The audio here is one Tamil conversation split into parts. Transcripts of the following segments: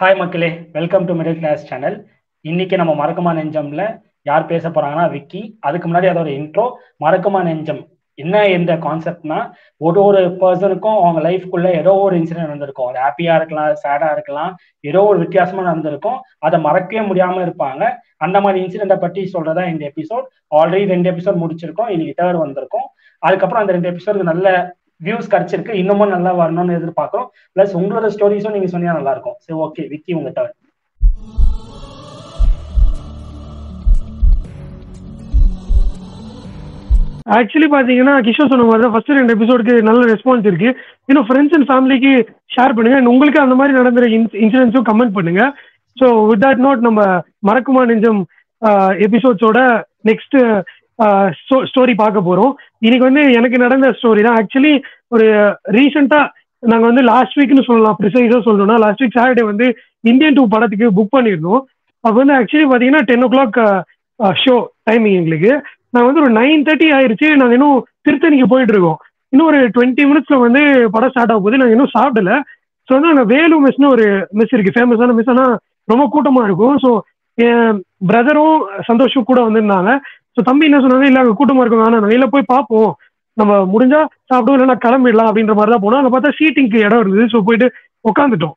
ஹாய் மக்களே, welcome to middle class channel. இன்னைக்கு நம்ம மறக்குமா நெஞ்சம்ல யார் பேச போறாங்கன்னா விக்கி. அதுக்கு முன்னாடி அதோட இன்ட்ரோ. மறக்குமா நெஞ்சம் என்ன எந்த கான்செப்ட்னா, ஒரு பர்சனுக்கும் அவங்க லைஃப்குள்ள ஏதோ ஒரு இன்சிடென்ட் நடந்திருக்கும். அது ஹாப்பியா இருக்கலாம், சேடா இருக்கலாம், ஏதோ ஒரு வித்தியாசமா நடந்திருக்கும். அதை மறக்கவே முடியாம இருப்பாங்க. அந்த மாதிரி இன்சிடென்ட்டை பற்றி சொல்றதா இந்த எபிசோட். ஆல்ரெடி 2 எபிசோட் முடிச்சிருக்கோம், இன்னைக்கு தேர்ட் வந்திருக்கும். அதுக்கப்புறம் அந்த 2 எபிசோடுக்கு நல்ல வியூஸ் கிடைச்சிருக்கு, இன்னமும் நல்லா வரணும்னு எதிர்பார்க்கிறோம். பிளஸ் உங்களோட ஸ்டோரிஸும் நீங்க சொன்னீங்க நல்லா இருக்கும். சரி, ஓகே விக்கி, உங்க டர்ன். ஆக்சுவலி பாத்தீங்கன்னா கிஷோர் சொன்ன மாதிரி தான் ஃபர்ஸ்ட் 2 எபிசோடுக்கு நல்ல ரெஸ்பான்ஸ் இருக்கு. இன்னும் ஃப்ரெண்ட்ஸ் அண்ட் ஃபேமிலிக்கு ஷேர் பண்ணுங்க. உங்களுக்கு அந்த மாதிரி நடந்த இன்சிடென்ட்ஸும் கமெண்ட் பண்ணுங்க. ஸோ வித் தட் நோட் நம்ம மறக்குமா நெஞ்சம் எபிசோட்ஸோட நெக்ஸ்ட் ஸ்டோரி பார்க்க போறோம். இன்னைக்கு வந்து எனக்கு நடந்த ஸ்டோரி தான். ஆக்சுவலி ஒரு ரீசெண்டா நாங்க வந்து லாஸ்ட் வீக்னு சொல்லலாம், ப்ரிசைஸா சொல்லணும்னா லாஸ்ட் வீக் சாட்டர்டே வந்து இந்தியன் 2 படத்துக்கு புக் பண்ணியிருந்தோம். அப்போ வந்து ஆக்சுவலி பாத்தீங்கன்னா 10 o'clock ஷோ டைமிங் எங்களுக்கு. நாங்கள் வந்து ஒரு 9:30 ஆயிடுச்சு. நாங்கள் இன்னும் திருத்தணிக்கு போயிட்டு இருக்கோம். இன்னும் ஒரு 20 minutesல வந்து படம் ஸ்டார்ட் ஆக போகுது. நாங்கள் இன்னும் சாப்பிடல. ஸோ வந்து அங்கே வேலு மெஸ்னு ஒரு மெஸ் இருக்கு, ஃபேமஸான மெஸ். ஆனால் ரொம்ப கூட்டமாக இருக்கும். ஸோ என் பிரதரும் சந்தோஷம் கூட வந்திருந்தாங்க. ஸோ தம்பி என்ன சொன்னாங்க, இல்லை அங்கே கூட்டமாக இருக்கும், ஆனால் நாங்கள் இல்லை போய் பார்ப்போம், நம்ம முடிஞ்சா சாப்பிடுவோம், இல்லைன்னா கிளம்பிடலாம் அப்படின்ற மாதிரி தான் போனோம். அங்கே பார்த்தா சீட்டிங்க்கு இடம் இருந்தது. ஸோ போயிட்டு உட்காந்துட்டோம்.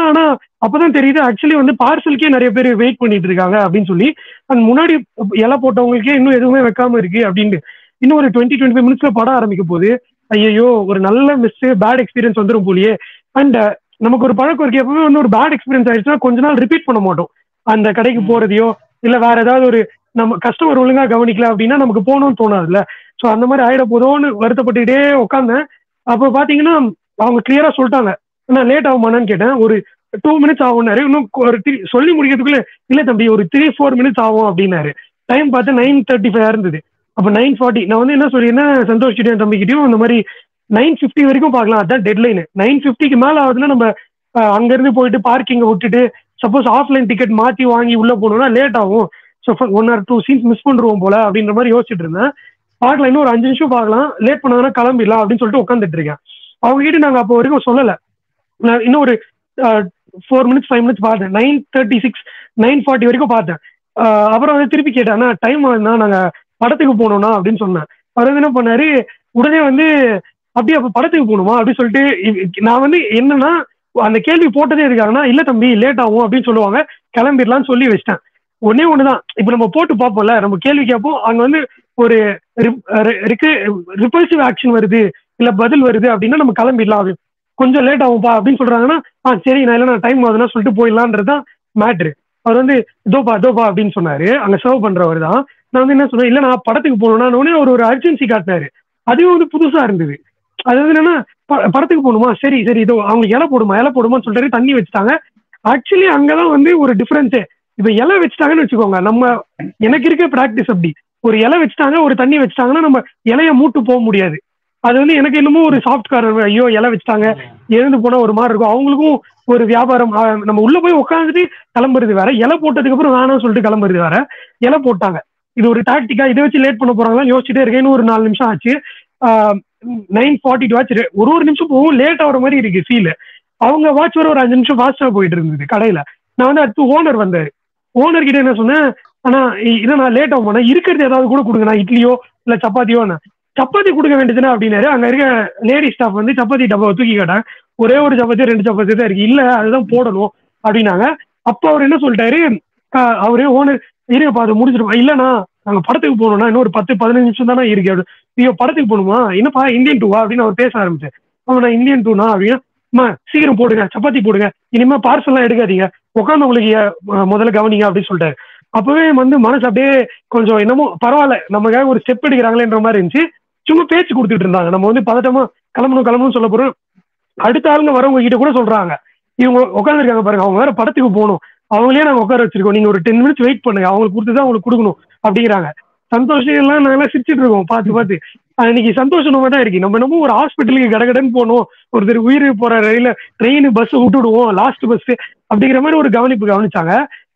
ஆனா அப்பதான் தெரியுது ஆக்சுவலி வந்து பார்சலுக்கே நிறைய பேர் வெயிட் பண்ணிட்டு இருக்காங்க அப்படின்னு சொல்லி. அந்த முன்னாடி இலை போட்டவங்களுக்கே இன்னும் எதுவுமே வைக்காம இருக்கு அப்படின்னு. இன்னும் ஒரு 20-25 minutesல படம் ஆரம்பிக்க போகுது. ஐயோ, ஒரு நல்ல மிஸ், பேட் எக்ஸ்பீரியன்ஸ் வந்துடும் போலியே. அண்ட் நமக்கு ஒரு பழக்கம் இருக்கு, எப்பவுமே வந்து ஒரு பேட் எக்ஸ்பீரியன்ஸ் ஆயிடுச்சுன்னா கொஞ்ச நாள் ரிப்பீட் பண்ண மாட்டோம். அந்த கடைக்கு போறதையோ இல்ல வேற ஏதாவது ஒரு நம்ம கஸ்டமர் ஒழுங்கா கவனிக்கல அப்படின்னா நமக்கு போகணும்னு தோணாதுல்ல. ஸோ அந்த மாதிரி ஆயிட போதோன்னு வருத்தப்பட்டுக்கிட்டே உட்காந்தேன். அப்போ பாத்தீங்கன்னா அவங்க கிளியரா சொல்லிட்டாங்க, நான் லேட் ஆகுமானு கேட்டேன். ஒரு 2 minutes ஆகும்னாரு. இன்னும் ஒரு சொல்லி முடிக்கிறதுக்குள்ள இல்ல தம்பி ஒரு 3-4 minutes ஆகும் அப்படின்னாரு. டைம் பார்த்து 9:35 இருந்தது. அப்போ 9:40 நான் வந்து என்ன சொல்லியிருந்தா சந்தோஷிட்டேன் தம்பிக்கிட்டையும், அந்த மாதிரி 9:50 வரைக்கும் பார்க்கலாம், அதான் டெட்லைன். 9:50க்கு மேல ஆகுதுன்னா நம்ம அங்கிருந்து போயிட்டு பார்க்கிங்கை விட்டுட்டு சப்போஸ் ஆஃப்லைன் டிக்கெட் மாத்தி வாங்கி உள்ள போனோம்னா லேட் ஆகும். ஸோ 1 or 2 scenes மிஸ் பண்ணுவோம் போல அப்படின்ற மாதிரி யோசிச்சுட்டு இருந்தேன். பார்க்கலாம், இன்னும் ஒரு 5 நிமிஷம் பார்க்கலாம், லேட் பண்ணாங்கன்னா கிளம்பிடலாம் அப்படின்னு சொல்லிட்டு உட்காந்துட்டு இருக்கேன். அவங்க கிட்ட நாங்கள் அப்போ வரைக்கும் சொல்லலை. நான் இன்னும் ஒரு 4 minutes 5 minutes பார்த்தேன். 9:36 9:40 வரைக்கும் பார்த்தேன். அப்புறம் வந்து திருப்பி கேட்டேன், டைம் ஆகுதுன்னா நாங்க படத்துக்கு போகணும்னா அப்படின்னு சொன்னேன். அவர் வந்து என்ன பண்ணாரு, உடனே வந்து அப்படியே அப்ப படத்துக்கு போகணுமா அப்படின்னு சொல்லிட்டு, நான் வந்து என்னன்னா அந்த கேள்வி போட்டதே இருக்காருன்னா, இல்ல தம்பி லேட் ஆகும் அப்படின்னு சொல்லுவாங்க, கிளம்பிடலாம்னு சொல்லி வச்சிட்டேன். ஒன்னே ஒண்ணுதான், இப்ப நம்ம போட்டு பார்ப்போம்ல, நம்ம கேள்வி கேட்போம், அங்க வந்து ஒரு ரிப்பல்சிவ் ஆக்ஷன் வருது இல்ல பதில் வருது அப்படின்னா நம்ம கிளம்பிடலாம், அப்படின்னு கொஞ்சம் லேட் ஆகும்பா அப்படின்னு சொல்றாங்கன்னா சரி, நான் இல்ல டைம் ஆகுதுன்னா சொல்லிட்டு போயிடலான்றதுதான் மேட்ரு. அவர் வந்து தோபா அப்படின்னு சொன்னாரு, அங்க சர்வ் பண்றவர் தான். நான் வந்து என்ன சொன்னேன், இல்ல நான் படத்துக்கு போகணும்னா உடனே அவர் ஒரு அர்ஜென்சி காட்டினாரு. அதுவும் வந்து புதுசா இருந்தது. அது வந்து என்னன்னா படத்துக்கு போகணுமா, சரி இதோ அவங்களுக்கு இலை போடுமான்னு சொல்லிட்டு தண்ணி வச்சுட்டாங்க. ஆக்சுவலி அங்கதான் வந்து ஒரு டிஃபரன்ஸே. இப்ப இலை வச்சுட்டாங்கன்னு வச்சுக்கோங்க, நம்ம எனக்கு இருக்க பிராக்டிஸ் அப்படி, ஒரு இலை வச்சுட்டாங்க ஒரு தண்ணி வச்சுட்டாங்கன்னா நம்ம இலைய மூட்டு போக முடியாது. அது வந்து எனக்கு என்னமோ ஒரு சாஃப்ட் கார்னர், ஐயோ இலை வச்சுட்டாங்க எழுந்து போனா ஒரு மாதிரி இருக்கும். அவங்களுக்கும் ஒரு வியாபாரம், நம்ம உள்ள போய் உட்காந்துட்டு கிளம்புறது வேற, இலை போட்டதுக்கு அப்புறம் வேணாம்னு சொல்லிட்டு கிளம்புறது வேற. இலை போட்டாங்க, இது ஒரு டாக்டிக்கா, இதை வச்சு லேட் பண்ண போறாங்களான்னு யோசிச்சுட்டே இருக்கேன்னு ஒரு 4 நிமிஷம் ஆச்சு. 9:42 ஆச்சு. ஒரு நிமிஷம் போகும், லேட் ஆகிற மாதிரி இருக்கு ஃபீல். அவங்க வாட்ச் வர ஒரு 5 நிமிஷம் ஃபாஸ்டா போயிட்டு இருந்தது கடையில. நான் வந்து அடுத்து ஓனர் வந்தாரு. ஓனர் கிட்ட என்ன சொன்னேன், ஆனா இதை நான் லேட் ஆகும்னா இருக்கிறது ஏதாவது கூட கொடுங்க, நான் இட்லியோ இல்ல சப்பாத்தியோ, சப்பாத்தி கொடுக்க வேண்டியதுன்னா அப்படின்னாரு. அங்க இருக்க லேடி ஸ்டாஃப் வந்து சப்பாத்தி டப்பாவை தூக்கி கேட்டாங்க, ஒரே ஒரு சப்பாத்தி 2 சப்பாத்தி தான் இருக்கு, இல்ல அதுதான் போடணும் அப்படின்னாங்க. அப்ப அவர் என்ன சொல்லிட்டாரு, அவரே ஓனர், இருப்பா அதை முடிச்சிருப்பா, இல்லைண்ணா நாங்க படத்துக்கு போகணும்னா இன்னும் ஒரு 10-15 நிமிஷம் தானே இருக்கு. ஐயோ படத்துக்கு போகணுமா, என்னப்பா இந்தியன் 2 அப்படின்னு அவர் பேச ஆரம்பிச்சேன். நான் இந்தியன் 2னா அப்படின்னா, சீக்கிரம் போடுங்க சப்பாத்தி போடுங்க, இனிமே பார்சல்லாம் எடுக்காதீங்க, உட்காந்து உங்களுக்கு முதல்ல கவனிங்க அப்படின்னு சொல்லிட்டாரு. அப்பவே வந்து மனசு அப்படியே கொஞ்சம் என்னமோ பரவாயில்ல, நமக்காக ஒரு ஸ்டெப் எடுக்கிறாங்களேன்ற மாதிரி இருந்துச்சு. சும்மா பேச்சு கொடுத்துட்டு இருந்தாங்க. நம்ம வந்து பதட்டமா கிளம்பணும் சொல்ல போறோம். அடுத்த ஆளுங்க வரவங்க கிட்ட கூட சொல்றாங்க, இவங்க உட்காந்துருக்காங்க பாருங்க, அவங்க வேற படத்துக்கு போகணும், அவங்களே நாங்க உட்கார வச்சிருக்கோம், நீங்க ஒரு 10 minutes வெயிட் பண்ணுங்க, அவங்களுக்கு கொடுத்துதான் அவங்களுக்கு கொடுக்கணும் அப்படிங்கிறாங்க. சந்தோஷம் எல்லாம் நாங்களாம் சிரிச்சுட்டு இருக்கோம் பார்த்து. இன்னைக்கு சந்தோஷம் நம்ம தான் இருக்கு. நம்ம என்னமோ ஒரு ஹாஸ்பிட்டலுக்கு கடகடன்னு போகணும், ஒருத்தர் உயிர் போற ரயில ட்ரெயின் பஸ் விட்டுடுவோம் லாஸ்ட் பஸ் அப்படிங்கிற மாதிரி ஒரு கவனிச்சாங்க.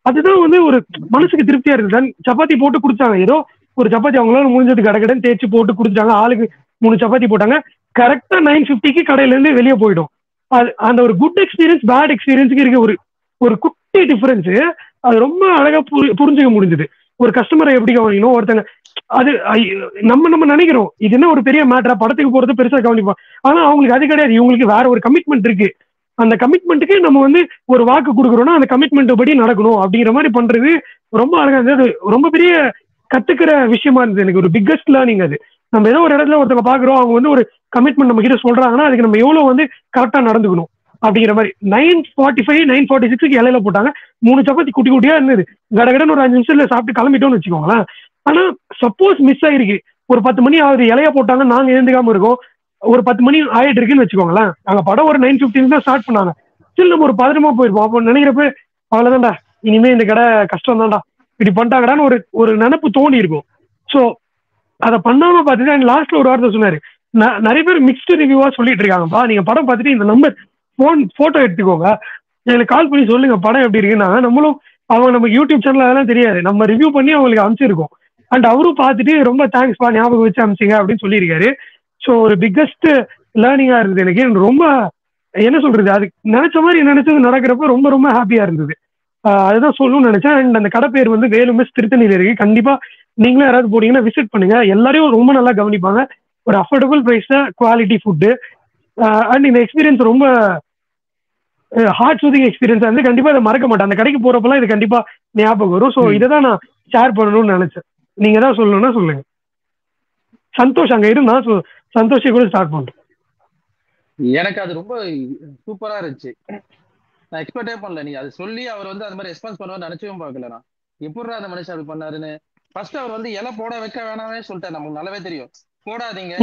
அதுதான் வந்து ஒரு மனசுக்கு திருப்தியா இருக்கு. சப்பாத்தி போட்டு குடிச்சாங்க, ஏதோ ஒரு சப்பாத்தி அவங்களால முடிஞ்சது கடகடன்னு தேய்ச்சி போட்டு குடிச்சாங்க. ஆளுக்கு 3 சப்பாத்தி போட்டாங்க. கரெக்டா 9:50க்கு கடையில இருந்து வெளியே போயிடும். அந்த ஒரு குட் எக்ஸ்பீரியன்ஸ் பேட் எக்ஸ்பீரியன்ஸுக்கு இருக்க ஒரு ஒரு குட்டி டிஃபரன்ஸ் அது ரொம்ப அழகா புரிஞ்சுக்க முடிஞ்சது. ஒரு கஸ்டமரை எப்படி கவனிக்கணும், ஒருத்தங்க அது நம்ம நினைக்கிறோம் இது என்ன ஒரு பெரிய மேட்டரா, படத்துக்கு போறது பெருசா கவனிப்போம். ஆனா அவங்களுக்கு அது கிடையாது. இவங்களுக்கு வேற ஒரு கமிட்மெண்ட் இருக்கு. அந்த கமிட்மெண்ட்டுக்கு நம்ம வந்து ஒரு வாக்கு கொடுக்குறோம்னா அந்த கமிட்மெண்ட் படி நடக்கணும் அப்படிங்கிற மாதிரி பண்றது ரொம்ப அழகா இருந்தது. ரொம்ப பெரிய கத்துக்கிற விஷயமா இருந்தது. எனக்கு ஒரு பிக்கஸ்ட் லேர்னிங் அது. நம்ம ஏதோ ஒரு இடத்துல ஒருத்தங்க பாக்குறோம், அவங்க வந்து ஒரு கமிட்மெண்ட் நம்ம கிட்ட சொல்றாங்கன்னா அதுக்கு நம்ம எவ்வளவு வந்து கரெக்டா நடந்துக்கணும் அப்படிங்கிற மாதிரி. 9:45 9:46 இலையில போட்டாங்க. 3 சப்பாத்தி குட்டி குட்டியா இருந்தது. கடகடன்னு ஒரு 5 நிமிஷத்துல சாப்பிட்டு கிளம்பிட்டோம்னு வச்சுக்கோங்களேன். ஆனா சப்போஸ் மிஸ் ஆயிருக்கு, ஒரு 10 மணி ஆகுது, இலைய போட்டாங்க, நாங்க எழுந்துக்காம இருக்கோம், ஒரு 10 மணி ஆயிட்டு இருக்குன்னு வச்சுக்கோங்களேன். அங்க படம் ஒரு 9:15 தான் ஸ்டார்ட் பண்ணாங்க. ஸ்டில் நம்ம ஒரு பதட்டமா போயிருப்போம். அப்போ நினைக்கிறப்ப அவ்வளவுதான்டா, இனிமே இந்த கடை கஷ்டம் தான்டா, இப்படி பண்ணிட்டாங்கடான்னு ஒரு நினைப்பு தோணி இருக்கும். ஸோ அதை பண்ணாம பார்த்துட்டு அண்ட் லாஸ்ட்ல ஒரு வார்த்தை சொன்னாரு. நிறைய பேர் மிக்ஸ்டு ரிவ்யூவா சொல்லிட்டு இருக்காங்கப்பா, நீங்க படம் பார்த்துட்டு இந்த நம்பர் போட்டோ எடுத்துக்கோங்க, எனக்கு கால் பண்ணி சொல்லுங்க படம் எப்படி இருக்குன்னா. நம்மளும் அவங்க நமக்கு யூடியூப் சேனல் அதெல்லாம் தெரியாது, நம்ம ரிவ்யூ பண்ணி அவங்களுக்கு அனுப்பிச்சிருக்கோம். அண்ட் அவரும் பார்த்துட்டு ரொம்ப தேங்க்ஸ்பா, ஞாபகம் வச்சு அனுப்பிச்சிங்க அப்படின்னு சொல்லியிருக்காரு. ஸோ ஒரு பிக்கஸ்ட் லேர்னிங்கா இருந்தது எனக்கு. ரொம்ப என்ன சொல்றது, அது நினைச்ச மாதிரி நினைச்சது நடக்கிறப்ப ரொம்ப ரொம்ப ஹாப்பியா இருந்தது. அதுதான் சொல்லணும்னு நினைச்சேன். அண்ட் அந்த கடை பேர் வந்து வேலு மெஸ், திருத்தணியில இருக்கு. கண்டிப்பா நீங்களும் யாராவது போனீங்கன்னா விசிட் பண்ணுங்க. எல்லாரையும் ரொம்ப நல்லா கவனிப்பாங்க. ஒரு அஃபோர்டபுள் பிரைஸ்ல குவாலிட்டி ஃபுட்டு. அண்ட் இந்த எக்ஸ்பீரியன்ஸ் ரொம்ப ஹார்ட் சூதிங் எக்ஸ்பீரியன்ஸா இருந்து கண்டிப்பா அதை மறக்க மாட்டேன். அந்த கடைக்கு போறப்பெல்லாம் இது கண்டிப்பா ஞாபகம் வரும். ஸோ இதை தான் நான் ஷேர் பண்ணணும்னு நினைச்சேன். நீங்க தான் சொல்லணும்னா சொல்லுங்க. சந்தோஷ் அங்க இருந்தா, சந்தோஷை கூட ஸ்டார்ட் பண்றேன். எனக்கு அது ரொம்ப சூப்பரா இருந்துச்சு. நான் எக்ஸ்பெக்டே பண்ணல. நீ அது சொல்லி அவர் வந்து அது மாதிரி ரெஸ்பான்ஸ் பண்ணுவார் நினைச்சவும் பார்க்கல. நான் எப்படிடா அந்த மனுஷன் அப்படி பண்ணாருன்னு. ஃபர்ஸ்ட் அவர் வந்து இலை போட வைக்க வேணாமே சொல்லிட்டாரு. நமக்கு நல்லாவே தெரியும், போடாதீங்க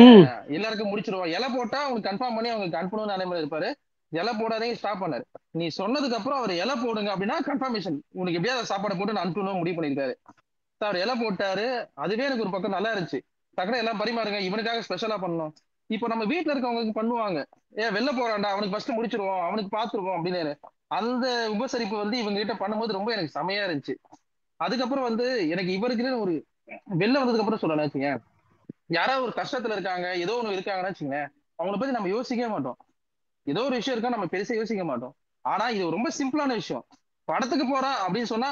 எல்லாருக்கும் முடிச்சிருவோம், இலை போட்டா அவங்க கன்ஃபார்ம் பண்ணி அவங்களுக்கு அனுப்பணும்னு நிலைமையில இருப்பாரு. இலை போடாதீங்க ஸ்டாப் பண்ணாரு. நீ சொன்னதுக்கு அப்புறம் அவர் இலை போடுங்க அப்படின்னா கன்ஃபர்மேஷன், உனக்கு எப்படியாவது சாப்பாடை போட்டு நான் அனுப்பணும் முடிவு பண்ணியிருக்காரு. அவர் இலை போட்டாரு. அதுவே எனக்கு ஒரு பக்கம் நல்லா இருந்துச்சு. டக்குனு எல்லாம் பரிமாறுங்க, இவனுக்காக ஸ்பெஷலா பண்ணணும். இப்போ நம்ம வீட்டுல இருக்கவங்களுக்கு பண்ணுவாங்க, வெளில போறான்டா அவனுக்கு ஃபர்ஸ்ட் முடிச்சிருவோம், அவனுக்கு பாத்துருவோம் அப்படின்னு. அந்த உபசரிப்பு வந்து இவங்க கிட்ட பண்ணும்போது ரொம்ப எனக்கு செமையா இருந்துச்சு. அதுக்கப்புறம் வந்து எனக்கு இவருக்குன்னு ஒரு வெளில வந்ததுக்கு அப்புறம் சொல்லணும் வச்சுங்க, யாராவது ஒரு கஷ்டத்துல இருக்காங்க, ஏதோ ஒண்ணு இருக்காங்கன்னு வச்சுங்க, அவங்கள பத்தி நம்ம யோசிக்கவே மாட்டோம். ஏதோ ஒரு விஷயம் இருக்கா நம்ம பெருசா யோசிக்க மாட்டோம். ஆனா இது ரொம்ப சிம்பிளான விஷயம். படத்துக்கு போறான் அப்படின்னு சொன்னா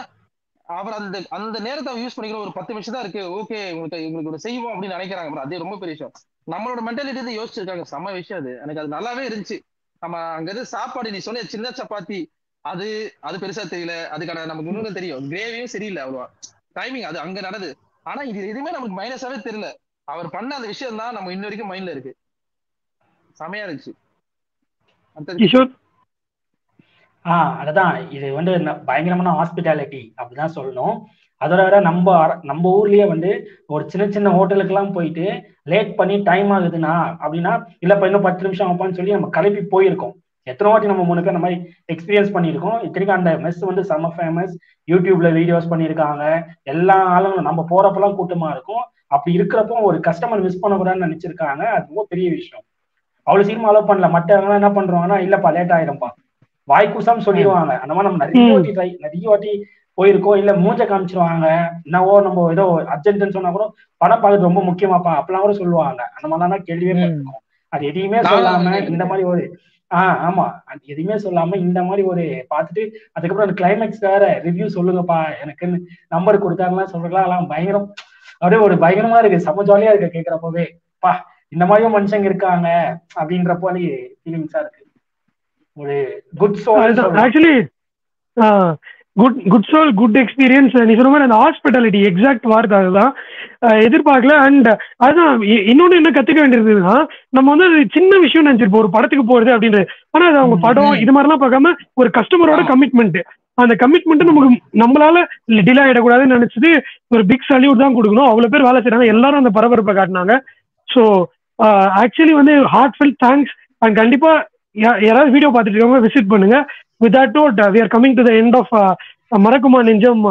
அவர் அந்த அந்த நேரத்தை யூஸ் பண்ணிக்கிற ஒரு 10 நிமிஷம் தான் இருக்கு, ஓகே உங்களுக்கு ஒரு செய்வோம் அப்படின்னு நினைக்கிறாங்க. அது ரொம்ப பெரிய விஷயம். நம்மளோட மென்டாலிட்டி வந்து யோசிச்சிருக்காங்க. செம்ம விஷயம் அது. எனக்கு அது நல்லாவே இருந்துச்சு. நம்ம அங்க இருந்து சாப்பாடு நீ சொன்ன சின்ன சப்பாத்தி அது அது பெருசா தெரியல. அதுக்கான நமக்கு இன்னொன்னு தெரியும், கிரேவியும் சரியில்லை அவ்வளவா, டைமிங் அது அங்க நடந்தது. ஆனா இது எதுவுமே நமக்கு மைனஸாவே தெரியல. அவர் பண்ண அந்த விஷயம் தான் நம்ம இன்ன வரைக்கும் மைண்ட்ல இருக்கு. செமையா இருந்துச்சு. அதுதான் இது வந்து பயங்கரமான ஹாஸ்பிட்டாலிட்டி அப்படிதான் சொல்லணும். அதோட விட நம்ம ஊர்லயே வந்து ஒரு சின்ன சின்ன ஹோட்டலுக்கு எல்லாம் போயிட்டு லேட் பண்ணி டைம் ஆகுதுன்னா அப்படின்னா இல்லப்பா இன்னும் 10 நிமிஷம் ஆகும்னு சொல்லி நம்ம கிளம்பி போயிருக்கோம். எத்தனை வாட்டி நம்ம 3 பேர் அந்த மாதிரி எக்ஸ்பீரியன்ஸ் பண்ணியிருக்கோம். இத்தனைக்கும் அந்த மெஸ் வந்து செம்ம ஃபேமஸ், யூடியூப்ல வீடியோஸ் பண்ணியிருக்காங்க. எல்லா ஆளுங்களும் நம்ம போறப்பெல்லாம் கூட்டமா இருக்கும். அப்படி இருக்கிறப்போ ஒரு கஸ்டமர் மிஸ் பண்ணக்கூடாதுன்னு நினைச்சிருக்காங்க. அது ரொம்ப பெரிய விஷயம். அவ்வளவு சீக்கிரமா அலோவ் பண்ணல. மற்றவங்க என்ன பண்றாங்கன்னா, இல்லப்பா லேட் ஆயிரும்பா, வாய்க்கூசாம சொல்லிடுவாங்க. அந்த மாதிரி நம்ம நிறைய வாட்டி போயிருக்கோம். இல்ல மூஞ்ச காமிச்சிருவாங்க, என்னவோ நம்ம ஏதோ அர்ஜென்ட்னு சொன்னா கூட படம் பார்க்கறது ரொம்ப முக்கியமாப்பா அப்படிலாம் கூட சொல்லுவாங்க. அந்த மாதிரிலாம் கேள்வியே பண்ணிருக்கோம். அது எதையுமே சொல்லாம இந்த மாதிரி ஒரு ஆமா அது எதுவுமே சொல்லாம இந்த மாதிரி ஒரு பார்த்துட்டு அதுக்கப்புறம் அந்த கிளைமேக்ஸ் வேற ரிவ்யூ சொல்லுங்கப்பா எனக்குன்னு நம்பர் கொடுத்தாங்கன்னா சொல்றதுலாம் எல்லாம் பயங்கரம். அப்படியே ஒரு பயங்கரமா இருக்கு, செம்ம ஜாலியா இருக்கு கேட்கிறப்பவே. பா இந்த மாதிரியும் மனுஷங்க இருக்காங்க அப்படின்றப்போ ஃபீலிங்ஸா இருக்கு. ஒரு good soul, actually good soul, good experience. நீ சொன்ன மாதிரி அந்த ஹாஸ்பிட்டாலிட்டி எக்ஸாக்ட் வார்த்தை அதுதான். எதிர்பார்க்கல. அண்ட் அதுதான் இன்னொன்னு என்ன கத்துக்க வேண்டியதுன்னா, நம்ம வந்து அது சின்ன விஷயம் நினைச்சிருப்போம் ஒரு படத்துக்கு போறது அப்படின்றது. ஆனா அது அவங்க படம் இது மாதிரிலாம் பார்க்காம ஒரு கஸ்டமரோட கமிட்மெண்ட், அந்த கமிட்மெண்ட் நமக்கு நம்மளால டிலே ஆயிடக்கூடாதுன்னு நினைச்சது ஒரு பிக் சல்யூட் தான் கொடுக்கணும். அவ்வளவு பேர் வேலை செய்யறாங்க, எல்லாரும் அந்த பரபரப்பை காட்டினாங்க. ஸோ ஆக்சுவலி வந்து ஹார்ட்ஃபெல் தேங்க்ஸ். அண்ட் கண்டிப்பா யாராவது வீடியோ பார்த்துட்டு இருக்கவங்க விசிட் பண்ணுங்க. With that note, we are coming to the end of மறக்குமா நெஞ்சம்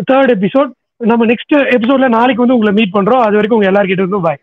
3rd episode. நம்ம நெக்ஸ்ட் எபிசோட்ல நாளைக்கு வந்து உங்களை மீட் பண்றோம். அது வரைக்கும் உங்க எல்லார்கிட்ட இருந்தும் பாய்.